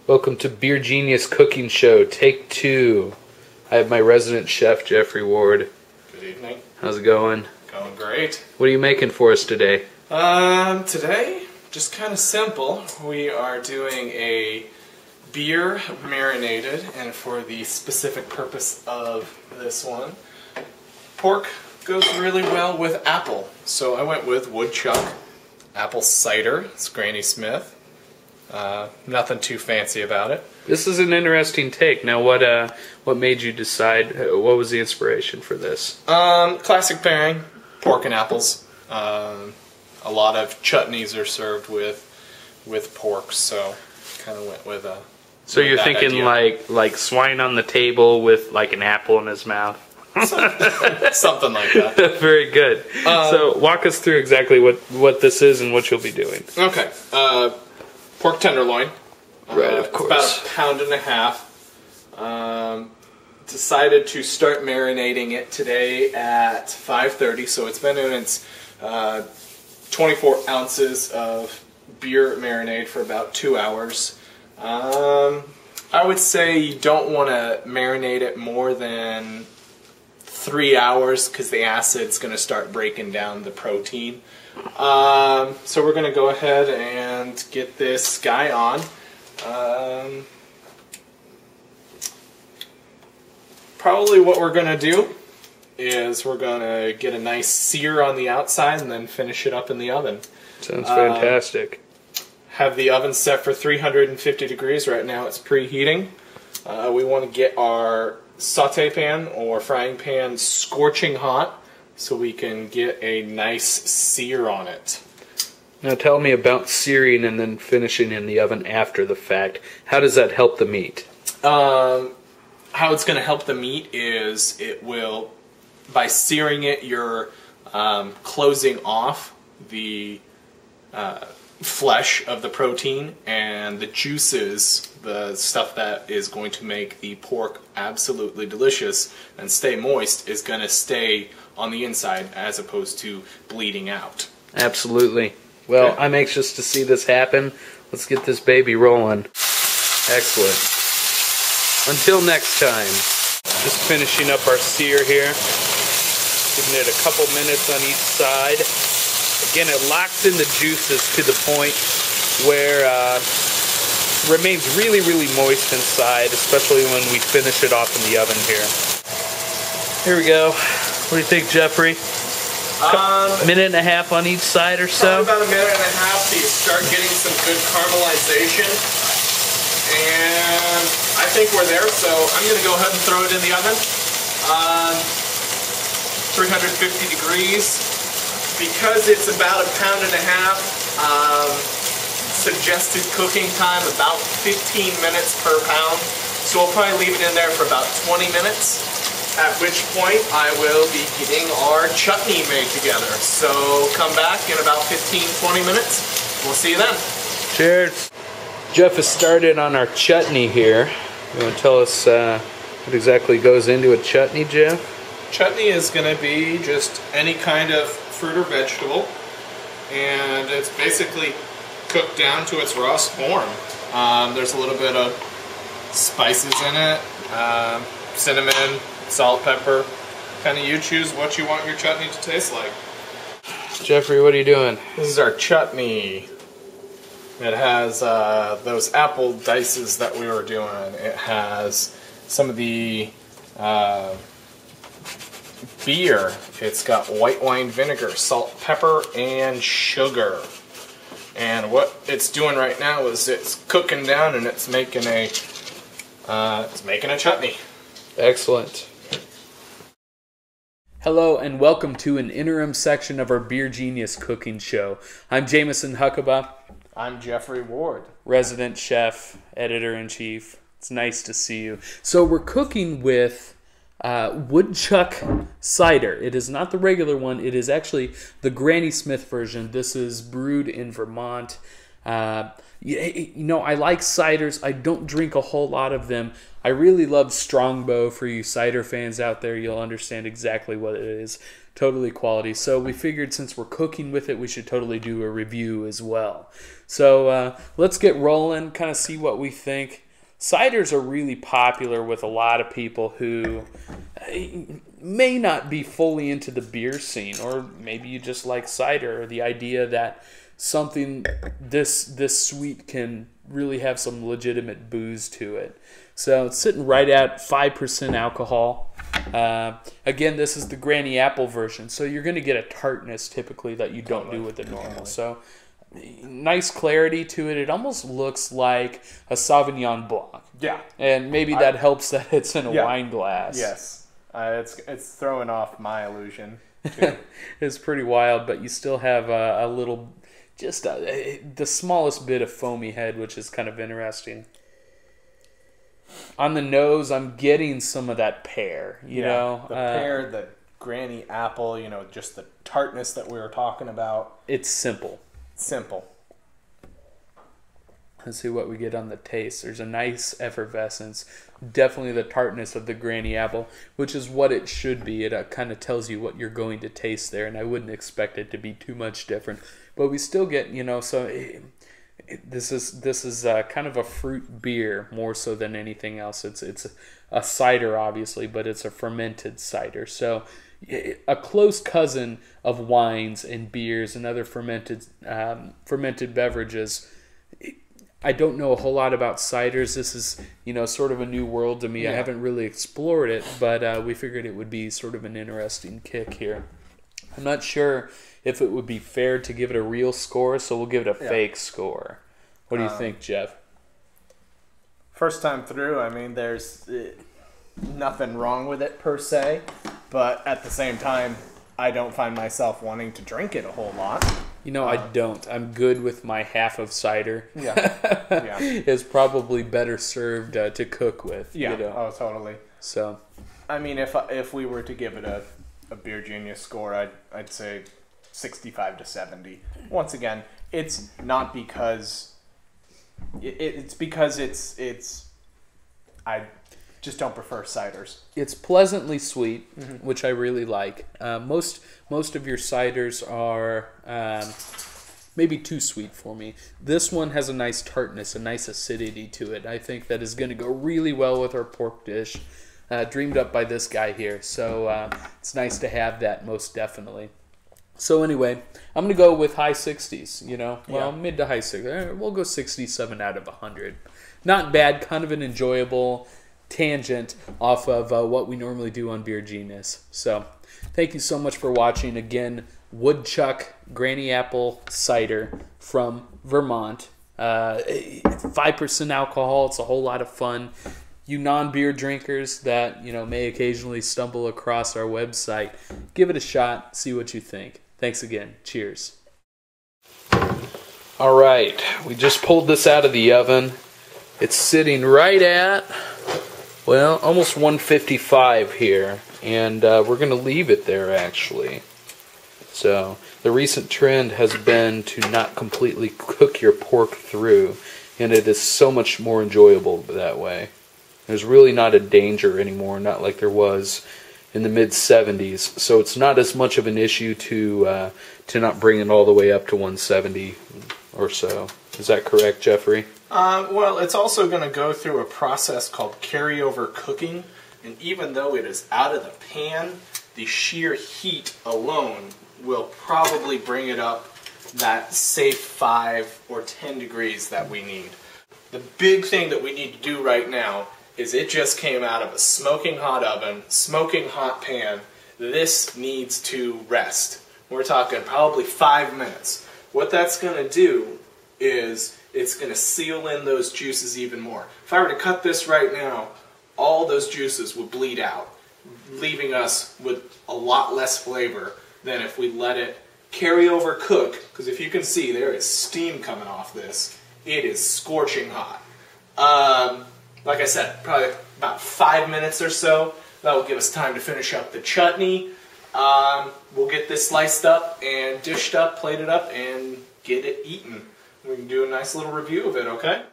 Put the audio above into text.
Welcome to Beer Genius Cooking Show, Take 2. I have my resident chef, Jeffrey Ward. Good evening. How's it going? Going great. What are you making for us today? Today, just kind of simple. We are doing a beer marinated, and for the specific purpose of this one, pork goes really well with apple. So I went with woodchuck, apple cider, it's Granny Smith. Nothing too fancy about it. This is an interesting take. Now, what made you decide? What was the inspiration for this? Classic pairing, pork and apples. A lot of chutneys are served with pork, so kind of went with a. So you're thinking idea. like swine on the table with like an apple in his mouth. Something like that. Very good. So walk us through exactly what this is and what you'll be doing. Okay. Pork tenderloin. Right, of course. About 1.5 pounds. Decided to start marinating it today at 5:30, so it's been in its 24 ounces of beer marinade for about 2 hours. I would say you don't want to marinate it more than 3 hours because the acid's going to start breaking down the protein. So we're going to go ahead and get this guy on. Probably what we're going to do is we're going to get a nice sear on the outside and then finish it up in the oven. Sounds fantastic. Have the oven set for 350 degrees. Right now it's preheating. We want to get our saute pan or frying pan scorching hot so we can get a nice sear on it. Now tell me about searing and then finishing in the oven after the fact. How does that help the meat? How it's going to help the meat is it will, by searing it, you're closing off the flesh of the protein, and the juices, the stuff that is going to make the pork absolutely delicious and stay moist, is going to stay on the inside as opposed to bleeding out. Absolutely. Well, Okay. I'm anxious to see this happen. Let's get this baby rolling. Excellent. Until next time, just finishing up our sear here. Giving it a couple minutes on each side. Again, it locks in the juices to the point where it remains really, really moist inside, especially when we finish it off in the oven here. Here we go. What do you think, Jeffrey? Minute and a half on each side or so? About a minute and a half till you start getting some good caramelization. And I think we're there, so I'm going to go ahead and throw it in the oven on 350 degrees. Because it's about 1.5 pounds, suggested cooking time about 15 minutes per pound. So we'll probably leave it in there for about 20 minutes, at which point I will be getting our chutney made together. So come back in about 15-20 minutes. We'll see you then. Cheers. Jeff has started on our chutney here. You want to tell us what exactly goes into a chutney, Jeff? Chutney is going to be just any kind of fruit or vegetable, and it's basically cooked down to its rawest form. There's a little bit of spices in it, cinnamon, salt, pepper. Kind of you choose what you want your chutney to taste like. Jeffrey, what are you doing? This is our chutney. It has those apple dices that we were doing. It has some of the beer. It's got white wine vinegar, salt, pepper, and sugar. And what it's doing right now is it's cooking down and it's making a chutney. Excellent. Hello and welcome to an interim section of our Beer Genius cooking show. I'm Jameson Huckaba. I'm Jeffrey Ward, resident chef, editor-in-chief. It's nice to see you. So we're cooking with woodchuck cider. It is not the regular one. It is actually the Granny Smith version. This is brewed in Vermont. You know, I like ciders. I don't drink a whole lot of them. I really love Strongbow. For you cider fans out there, you'll understand exactly what it is. totally quality. So we figured since we're cooking with it, we should totally do a review as well. So let's get rolling, kind of see what we think. Ciders are really popular with a lot of people who may not be fully into the beer scene, or maybe you just like cider, or the idea that something this sweet can really have some legitimate booze to it. So it's sitting right at 5% alcohol. Again, this is the Granny Apple version, so you're going to get a tartness typically that you don't do with the normal. So nice clarity to it. It almost looks like a Sauvignon Blanc. Yeah. And maybe that helps that it's in a wine glass. Yes. It's throwing off my illusion, too. It's pretty wild, but you still have a little, just the smallest bit of foamy head, which is kind of interesting. On the nose, I'm getting some of that pear, you know. The pear, the Granny Apple, you know, just the tartness that we were talking about. It's simple. Simple. Let's see what we get on the taste. There's a nice effervescence. Definitely the tartness of the Granny Apple, which is what it should be. It kind of tells you what you're going to taste there, and I wouldn't expect it to be too much different. But we still get, you know, so this is kind of a fruit beer more so than anything else. It's a cider, obviously, but it's a fermented cider. So a close cousin of wines and beers and other fermented beverages. I don't know a whole lot about ciders. This is, you know, sort of a new world to me. I haven't really explored it, but we figured it would be sort of an interesting kick here. I'm not sure if it would be fair to give it a real score, so we'll give it a fake score. What do you think, Jeff? First time through, I mean, there's nothing wrong with it per se, but at the same time, I don't find myself wanting to drink it a whole lot. You know, I don't. I'm good with my half of cider. Yeah. It's probably better served to cook with. Yeah. You know? Oh, totally. So, I mean, if we were to give it a BeerGenius score, I'd say 65 to 70. Once again, it's not because it's because it's I just don't prefer ciders. It's pleasantly sweet, which I really like. Most of your ciders are maybe too sweet for me. This one has a nice tartness, a nice acidity to it. I think that is going to go really well with our pork dish, dreamed up by this guy here. So it's nice to have that, most definitely. So anyway, I'm going to go with high 60s, you know. Well, mid to high 60s. We'll go 67 out of 100. Not bad, kind of an enjoyable tangent off of what we normally do on BeerGenius. So thank you so much for watching. Again, Woodchuck Granny Apple Cider from Vermont. 5% alcohol. It's a whole lot of fun. You non-beer drinkers that, you know, may occasionally stumble across our website, give it a shot, see what you think. Thanks again. Cheers. All right, we just pulled this out of the oven. It's sitting right at, well, almost 155 here, and we're going to leave it there, actually. So the recent trend has been to not completely cook your pork through, and it is so much more enjoyable that way. There's really not a danger anymore, not like there was in the mid-70s, so it's not as much of an issue to not bring it all the way up to 170 or so. Is that correct, Jeffrey? Well, it's also going to go through a process called carryover cooking, and even though it is out of the pan, the sheer heat alone will probably bring it up that safe 5 or 10 degrees that we need. The big thing that we need to do right now is it just came out of a smoking hot oven, smoking hot pan. This needs to rest. We're talking probably 5 minutes. What that's going to do is it's going to seal in those juices even more. If I were to cut this right now, all those juices would bleed out, leaving us with a lot less flavor than if we let it carry over cook, because if you can see, there is steam coming off this. It is scorching hot. Like I said, probably about 5 minutes or so. That will give us time to finish up the chutney. We'll get this sliced up and dished up, plated up, and get it eaten. We can do a nice little review of it, okay?